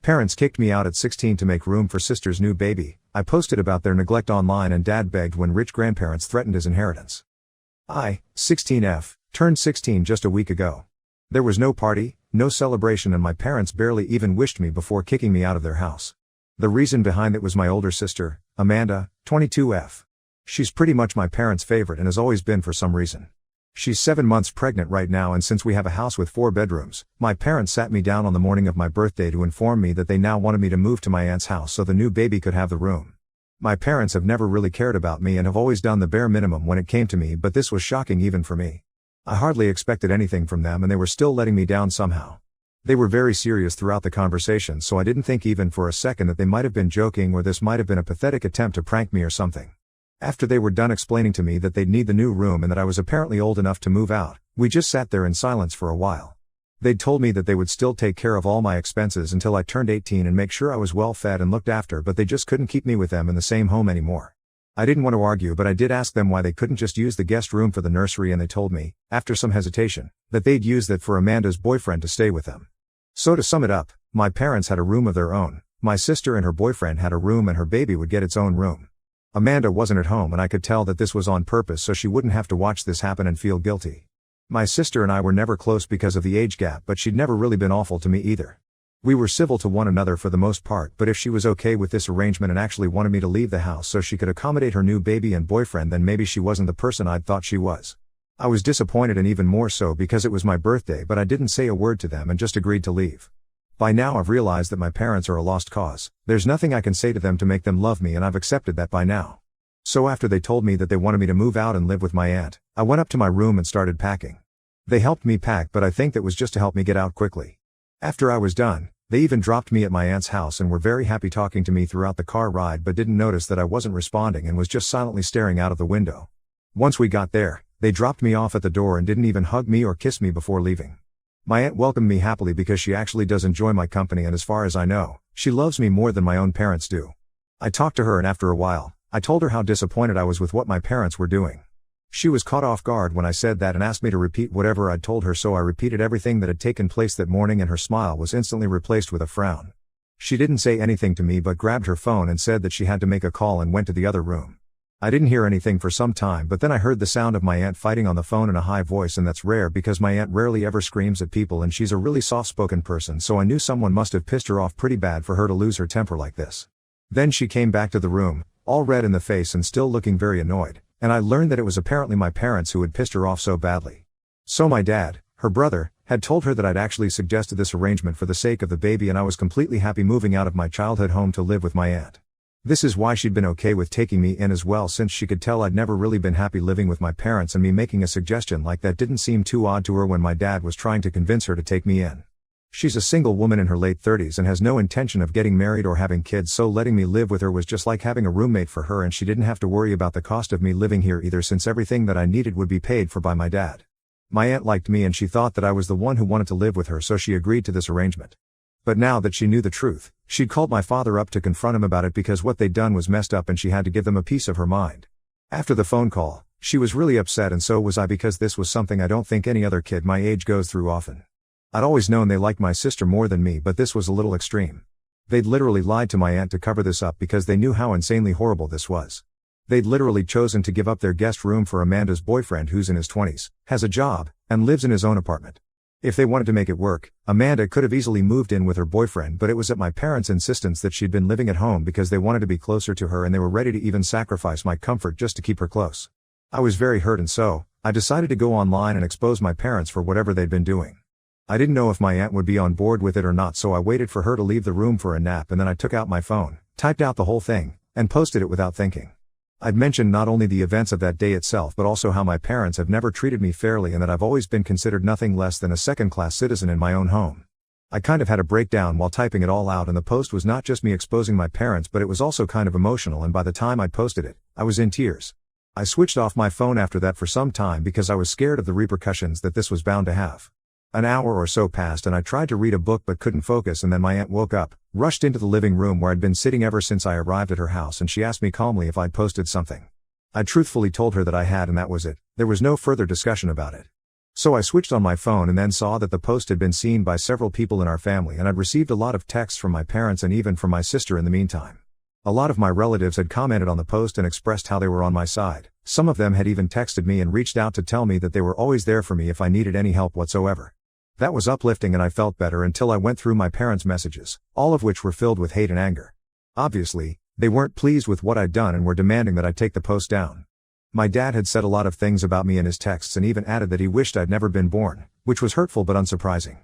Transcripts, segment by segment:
Parents kicked me out at 16 to make room for sister's new baby. I posted about their neglect online and dad begged when rich grandparents threatened his inheritance. I, 16F, turned 16 just a week ago. There was no party, no celebration, and my parents barely even wished me before kicking me out of their house. The reason behind it was my older sister, Amanda, 22F. She's pretty much my parents' favorite and has always been for some reason. She's 7 months pregnant right now, and since we have a house with 4 bedrooms, my parents sat me down on the morning of my birthday to inform me that they now wanted me to move to my aunt's house so the new baby could have the room. My parents have never really cared about me and have always done the bare minimum when it came to me, but this was shocking even for me. I hardly expected anything from them and they were still letting me down somehow. They were very serious throughout the conversation, so I didn't think even for a second that they might have been joking or this might have been a pathetic attempt to prank me or something. After they were done explaining to me that they'd need the new room and that I was apparently old enough to move out, we just sat there in silence for a while. They'd told me that they would still take care of all my expenses until I turned 18 and make sure I was well fed and looked after, but they just couldn't keep me with them in the same home anymore. I didn't want to argue, but I did ask them why they couldn't just use the guest room for the nursery, and they told me, after some hesitation, that they'd use that for Amanda's boyfriend to stay with them. So to sum it up, my parents had a room of their own, my sister and her boyfriend had a room, and her baby would get its own room. Amanda wasn't at home, and I could tell that this was on purpose so she wouldn't have to watch this happen and feel guilty. My sister and I were never close because of the age gap, but she'd never really been awful to me either. We were civil to one another for the most part, but if she was okay with this arrangement and actually wanted me to leave the house so she could accommodate her new baby and boyfriend, then maybe she wasn't the person I'd thought she was. I was disappointed, and even more so because it was my birthday, but I didn't say a word to them and just agreed to leave. By now I've realized that my parents are a lost cause. There's nothing I can say to them to make them love me, and I've accepted that by now. So after they told me that they wanted me to move out and live with my aunt, I went up to my room and started packing. They helped me pack, but I think that was just to help me get out quickly. After I was done, they even dropped me at my aunt's house and were very happy talking to me throughout the car ride, but didn't notice that I wasn't responding and was just silently staring out of the window. Once we got there, they dropped me off at the door and didn't even hug me or kiss me before leaving. My aunt welcomed me happily because she actually does enjoy my company, and as far as I know, she loves me more than my own parents do. I talked to her, and after a while, I told her how disappointed I was with what my parents were doing. She was caught off guard when I said that and asked me to repeat whatever I'd told her, so I repeated everything that had taken place that morning, and her smile was instantly replaced with a frown. She didn't say anything to me but grabbed her phone and said that she had to make a call and went to the other room. I didn't hear anything for some time, but then I heard the sound of my aunt fighting on the phone in a high voice, and that's rare because my aunt rarely ever screams at people and she's a really soft-spoken person, so I knew someone must have pissed her off pretty bad for her to lose her temper like this. Then she came back to the room, all red in the face and still looking very annoyed, and I learned that it was apparently my parents who had pissed her off so badly. So my dad, her brother, had told her that I'd actually suggested this arrangement for the sake of the baby, and I was completely happy moving out of my childhood home to live with my aunt. This is why she'd been okay with taking me in as well, since she could tell I'd never really been happy living with my parents, and me making a suggestion like that didn't seem too odd to her when my dad was trying to convince her to take me in. She's a single woman in her late 30s and has no intention of getting married or having kids, so letting me live with her was just like having a roommate for her, and she didn't have to worry about the cost of me living here either, since everything that I needed would be paid for by my dad. My aunt liked me and she thought that I was the one who wanted to live with her, so she agreed to this arrangement. But now that she knew the truth, she'd called my father up to confront him about it because what they'd done was messed up and she had to give them a piece of her mind. After the phone call, she was really upset, and so was I, because this was something I don't think any other kid my age goes through often. I'd always known they liked my sister more than me, but this was a little extreme. They'd literally lied to my aunt to cover this up because they knew how insanely horrible this was. They'd literally chosen to give up their guest room for Amanda's boyfriend, who's in his 20s, has a job, and lives in his own apartment. If they wanted to make it work, Amanda could have easily moved in with her boyfriend, but it was at my parents' insistence that she'd been living at home because they wanted to be closer to her, and they were ready to even sacrifice my comfort just to keep her close. I was very hurt, and so I decided to go online and expose my parents for whatever they'd been doing. I didn't know if my aunt would be on board with it or not, so I waited for her to leave the room for a nap, and then I took out my phone, typed out the whole thing, and posted it without thinking. I'd mentioned not only the events of that day itself but also how my parents have never treated me fairly and that I've always been considered nothing less than a second-class citizen in my own home. I kind of had a breakdown while typing it all out, and the post was not just me exposing my parents, but it was also kind of emotional, and by the time I'd posted it, I was in tears. I switched off my phone after that for some time because I was scared of the repercussions that this was bound to have. An hour or so passed and I tried to read a book but couldn't focus, and then my aunt woke up, rushed into the living room where I'd been sitting ever since I arrived at her house, and she asked me calmly if I'd posted something. I truthfully told her that I had, and that was it. There was no further discussion about it. So I switched on my phone and then saw that the post had been seen by several people in our family, and I'd received a lot of texts from my parents and even from my sister in the meantime. A lot of my relatives had commented on the post and expressed how they were on my side. Some of them had even texted me and reached out to tell me that they were always there for me if I needed any help whatsoever. That was uplifting and I felt better until I went through my parents' messages, all of which were filled with hate and anger. Obviously, they weren't pleased with what I'd done and were demanding that I take the post down. My dad had said a lot of things about me in his texts and even added that he wished I'd never been born, which was hurtful but unsurprising.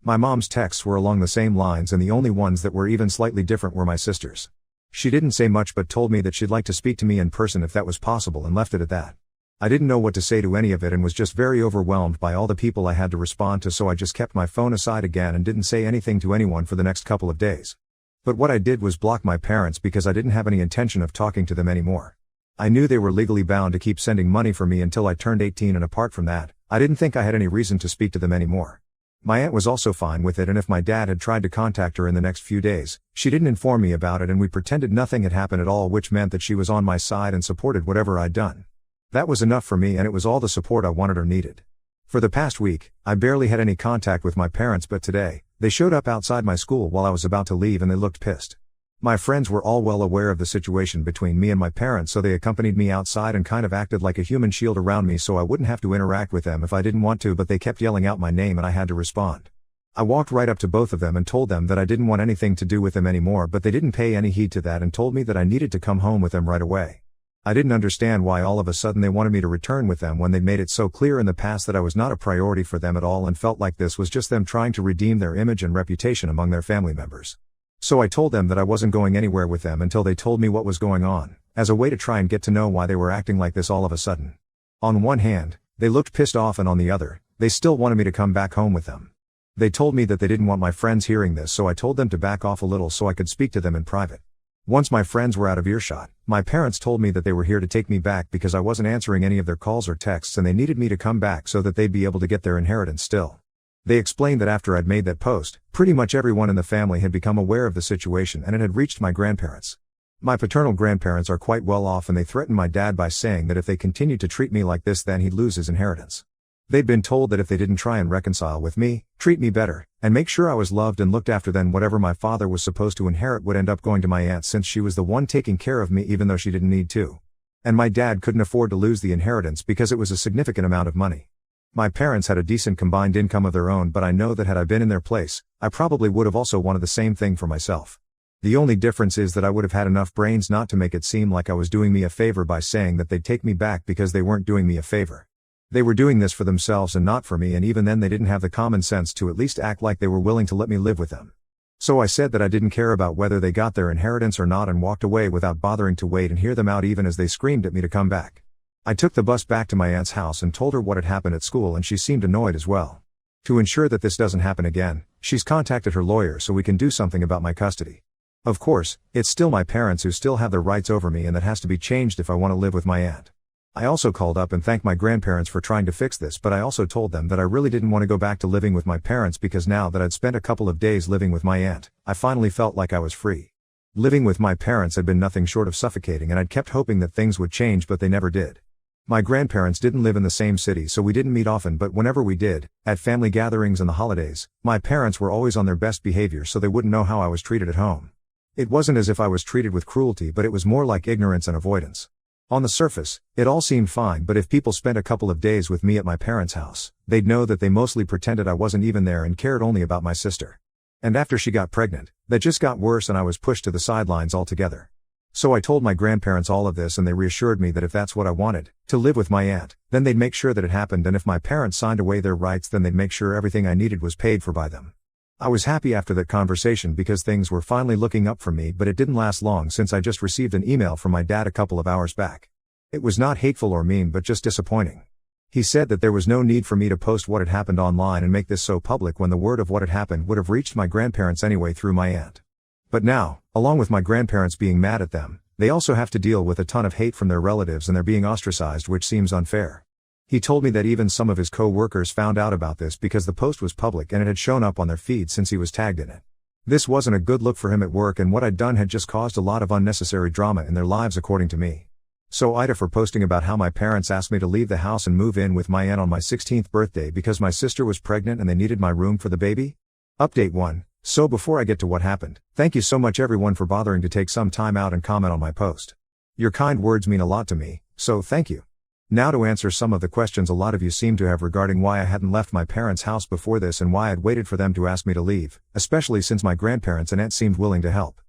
My mom's texts were along the same lines, and the only ones that were even slightly different were my sister's. She didn't say much but told me that she'd like to speak to me in person if that was possible, and left it at that. I didn't know what to say to any of it and was just very overwhelmed by all the people I had to respond to, so I just kept my phone aside again and didn't say anything to anyone for the next couple of days. But what I did was block my parents because I didn't have any intention of talking to them anymore. I knew they were legally bound to keep sending money for me until I turned 18, and apart from that, I didn't think I had any reason to speak to them anymore. My aunt was also fine with it, and if my dad had tried to contact her in the next few days, she didn't inform me about it and we pretended nothing had happened at all, which meant that she was on my side and supported whatever I'd done. That was enough for me, and it was all the support I wanted or needed. For the past week, I barely had any contact with my parents, but today, they showed up outside my school while I was about to leave and they looked pissed. My friends were all well aware of the situation between me and my parents, so they accompanied me outside and kind of acted like a human shield around me so I wouldn't have to interact with them if I didn't want to, but they kept yelling out my name and I had to respond. I walked right up to both of them and told them that I didn't want anything to do with them anymore, but they didn't pay any heed to that and told me that I needed to come home with them right away. I didn't understand why all of a sudden they wanted me to return with them when they'd made it so clear in the past that I was not a priority for them at all, and felt like this was just them trying to redeem their image and reputation among their family members. So I told them that I wasn't going anywhere with them until they told me what was going on, as a way to try and get to know why they were acting like this all of a sudden. On one hand, they looked pissed off, and on the other, they still wanted me to come back home with them. They told me that they didn't want my friends hearing this, so I told them to back off a little so I could speak to them in private. Once my friends were out of earshot, my parents told me that they were here to take me back because I wasn't answering any of their calls or texts and they needed me to come back so that they'd be able to get their inheritance still. They explained that after I'd made that post, pretty much everyone in the family had become aware of the situation and it had reached my grandparents. My paternal grandparents are quite well off, and they threatened my dad by saying that if they continued to treat me like this, then he'd lose his inheritance. They'd been told that if they didn't try and reconcile with me, treat me better, and make sure I was loved and looked after, then whatever my father was supposed to inherit would end up going to my aunt, since she was the one taking care of me even though she didn't need to. And my dad couldn't afford to lose the inheritance because it was a significant amount of money. My parents had a decent combined income of their own, but I know that had I been in their place, I probably would have also wanted the same thing for myself. The only difference is that I would have had enough brains not to make it seem like I was doing me a favor by saying that they'd take me back because they weren't doing me a favor. They were doing this for themselves and not for me, and even then they didn't have the common sense to at least act like they were willing to let me live with them. So I said that I didn't care about whether they got their inheritance or not and walked away without bothering to wait and hear them out, even as they screamed at me to come back. I took the bus back to my aunt's house and told her what had happened at school, and she seemed annoyed as well. To ensure that this doesn't happen again, she's contacted her lawyer so we can do something about my custody. Of course, it's still my parents who still have their rights over me, and that has to be changed if I want to live with my aunt. I also called up and thanked my grandparents for trying to fix this, but I also told them that I really didn't want to go back to living with my parents because now that I'd spent a couple of days living with my aunt, I finally felt like I was free. Living with my parents had been nothing short of suffocating, and I'd kept hoping that things would change, but they never did. My grandparents didn't live in the same city, so we didn't meet often, but whenever we did, at family gatherings and the holidays, my parents were always on their best behavior so they wouldn't know how I was treated at home. It wasn't as if I was treated with cruelty, but it was more like ignorance and avoidance. On the surface, it all seemed fine, but if people spent a couple of days with me at my parents' house, they'd know that they mostly pretended I wasn't even there and cared only about my sister. And after she got pregnant, that just got worse and I was pushed to the sidelines altogether. So I told my grandparents all of this, and they reassured me that if that's what I wanted, to live with my aunt, then they'd make sure that it happened, and if my parents signed away their rights, then they'd make sure everything I needed was paid for by them. I was happy after that conversation because things were finally looking up for me, but it didn't last long since I just received an email from my dad a couple of hours back. It was not hateful or mean, but just disappointing. He said that there was no need for me to post what had happened online and make this so public when the word of what had happened would have reached my grandparents anyway through my aunt. But now, along with my grandparents being mad at them, they also have to deal with a ton of hate from their relatives, and they're being ostracized, which seems unfair. He told me that even some of his co-workers found out about this because the post was public and it had shown up on their feed since he was tagged in it. This wasn't a good look for him at work, and what I'd done had just caused a lot of unnecessary drama in their lives, according to me. So Ida for posting about how my parents asked me to leave the house and move in with my aunt on my 16th birthday because my sister was pregnant and they needed my room for the baby? Update 1. So before I get to what happened, thank you so much everyone for bothering to take some time out and comment on my post. Your kind words mean a lot to me, so thank you. Now to answer some of the questions a lot of you seem to have regarding why I hadn't left my parents' house before this and why I'd waited for them to ask me to leave, especially since my grandparents and aunt seemed willing to help.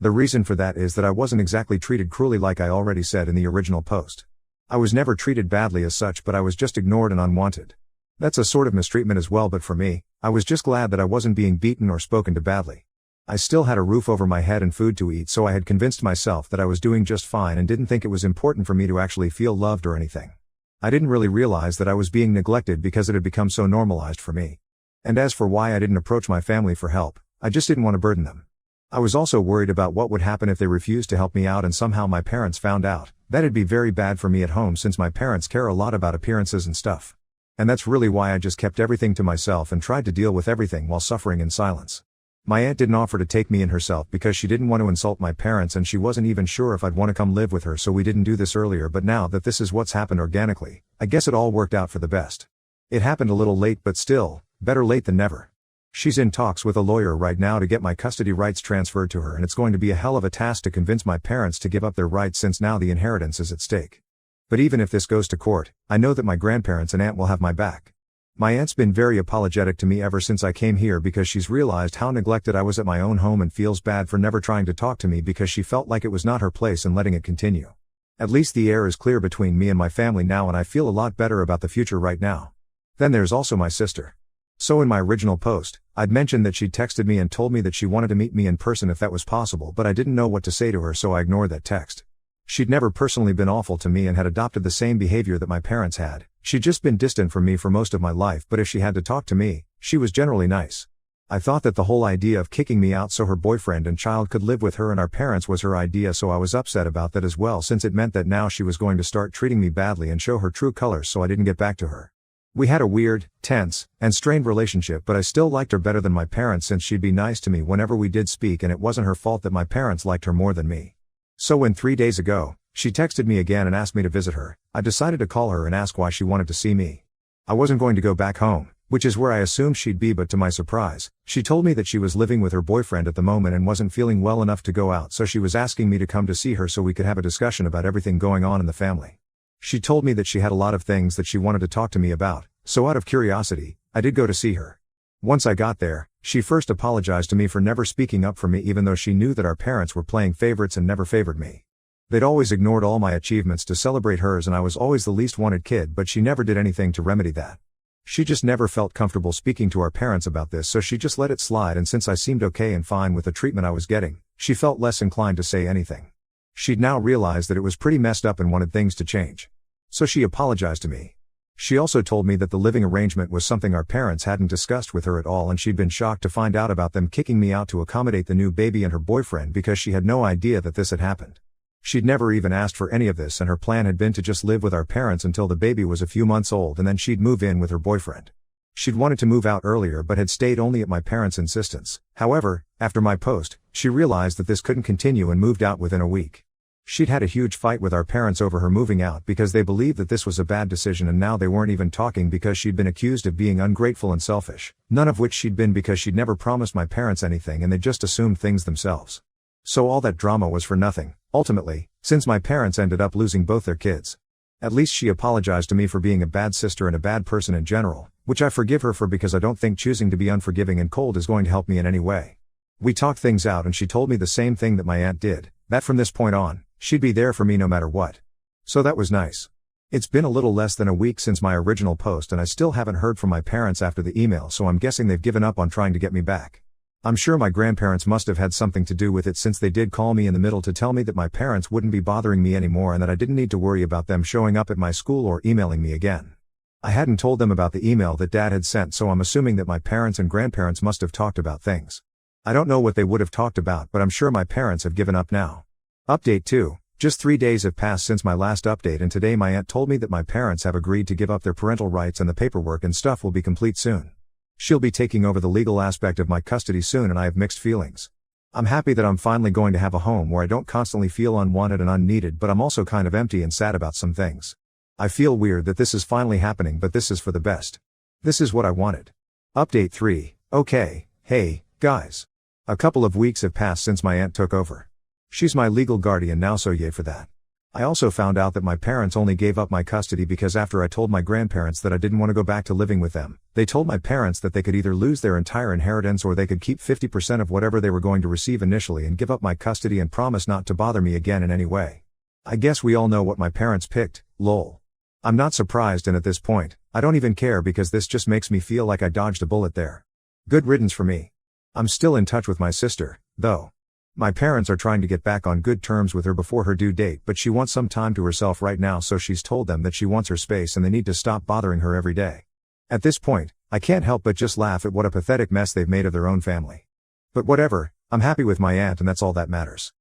The reason for that is that I wasn't exactly treated cruelly like I already said in the original post. I was never treated badly as such, but I was just ignored and unwanted. That's a sort of mistreatment as well, but for me, I was just glad that I wasn't being beaten or spoken to badly. I still had a roof over my head and food to eat, so I had convinced myself that I was doing just fine and didn't think it was important for me to actually feel loved or anything. I didn't really realize that I was being neglected because it had become so normalized for me. And as for why I didn't approach my family for help, I just didn't want to burden them. I was also worried about what would happen if they refused to help me out and somehow my parents found out. That'd be very bad for me at home since my parents care a lot about appearances and stuff. And that's really why I just kept everything to myself and tried to deal with everything while suffering in silence. My aunt didn't offer to take me in herself because she didn't want to insult my parents and she wasn't even sure if I'd want to come live with her, so we didn't do this earlier, but now that this is what's happened organically, I guess it all worked out for the best. It happened a little late, but still, better late than never. She's in talks with a lawyer right now to get my custody rights transferred to her, and it's going to be a hell of a task to convince my parents to give up their rights since now the inheritance is at stake. But even if this goes to court, I know that my grandparents and aunt will have my back. My aunt's been very apologetic to me ever since I came here because she's realized how neglected I was at my own home and feels bad for never trying to talk to me because she felt like it was not her place and letting it continue. At least the air is clear between me and my family now, and I feel a lot better about the future right now. Then there's also my sister. So in my original post, I'd mentioned that she'd texted me and told me that she wanted to meet me in person if that was possible, but I didn't know what to say to her, so I ignored that text. She'd never personally been awful to me and had adopted the same behavior that my parents had. She'd just been distant from me for most of my life, but if she had to talk to me, she was generally nice. I thought that the whole idea of kicking me out so her boyfriend and child could live with her and our parents was her idea, so I was upset about that as well, since it meant that now she was going to start treating me badly and show her true colors, so I didn't get back to her. We had a weird, tense, and strained relationship, but I still liked her better than my parents since she'd be nice to me whenever we did speak, and it wasn't her fault that my parents liked her more than me. So when 3 days ago, she texted me again and asked me to visit her, I decided to call her and ask why she wanted to see me. I wasn't going to go back home, which is where I assumed she'd be, but to my surprise, she told me that she was living with her boyfriend at the moment and wasn't feeling well enough to go out, so she was asking me to come to see her so we could have a discussion about everything going on in the family. She told me that she had a lot of things that she wanted to talk to me about, so out of curiosity, I did go to see her. Once I got there, she first apologized to me for never speaking up for me, even though she knew that our parents were playing favorites and never favored me. They'd always ignored all my achievements to celebrate hers, and I was always the least wanted kid, but she never did anything to remedy that. She just never felt comfortable speaking to our parents about this, so she just let it slide, and since I seemed okay and fine with the treatment I was getting, she felt less inclined to say anything. She'd now realized that it was pretty messed up and wanted things to change. So she apologized to me. She also told me that the living arrangement was something our parents hadn't discussed with her at all, and she'd been shocked to find out about them kicking me out to accommodate the new baby and her boyfriend because she had no idea that this had happened. She'd never even asked for any of this, and her plan had been to just live with our parents until the baby was a few months old, and then she'd move in with her boyfriend. She'd wanted to move out earlier but had stayed only at my parents' insistence. However, after my post, she realized that this couldn't continue and moved out within a week. She'd had a huge fight with our parents over her moving out because they believed that this was a bad decision, and now they weren't even talking because she'd been accused of being ungrateful and selfish, none of which she'd been because she'd never promised my parents anything and they just assumed things themselves. So all that drama was for nothing, ultimately, since my parents ended up losing both their kids. At least she apologized to me for being a bad sister and a bad person in general, which I forgive her for because I don't think choosing to be unforgiving and cold is going to help me in any way. We talked things out and she told me the same thing that my aunt did, that from this point on, she'd be there for me no matter what. So that was nice. It's been a little less than a week since my original post and I still haven't heard from my parents after the email, so I'm guessing they've given up on trying to get me back. I'm sure my grandparents must have had something to do with it, since they did call me in the middle to tell me that my parents wouldn't be bothering me anymore and that I didn't need to worry about them showing up at my school or emailing me again. I hadn't told them about the email that Dad had sent, so I'm assuming that my parents and grandparents must have talked about things. I don't know what they would have talked about, but I'm sure my parents have given up now. Update 2. Just 3 days have passed since my last update, and today my aunt told me that my parents have agreed to give up their parental rights and the paperwork and stuff will be complete soon. She'll be taking over the legal aspect of my custody soon, and I have mixed feelings. I'm happy that I'm finally going to have a home where I don't constantly feel unwanted and unneeded, but I'm also kind of empty and sad about some things. I feel weird that this is finally happening, but this is for the best. This is what I wanted. Update 3. Okay, hey, guys. A couple of weeks have passed since my aunt took over. She's my legal guardian now, so yay for that. I also found out that my parents only gave up my custody because after I told my grandparents that I didn't want to go back to living with them, they told my parents that they could either lose their entire inheritance or they could keep 50% of whatever they were going to receive initially and give up my custody and promise not to bother me again in any way. I guess we all know what my parents picked, lol. I'm not surprised, and at this point, I don't even care because this just makes me feel like I dodged a bullet there. Good riddance for me. I'm still in touch with my sister, though. My parents are trying to get back on good terms with her before her due date, but she wants some time to herself right now, so she's told them that she wants her space and they need to stop bothering her every day. At this point, I can't help but just laugh at what a pathetic mess they've made of their own family. But whatever, I'm happy with my aunt and that's all that matters.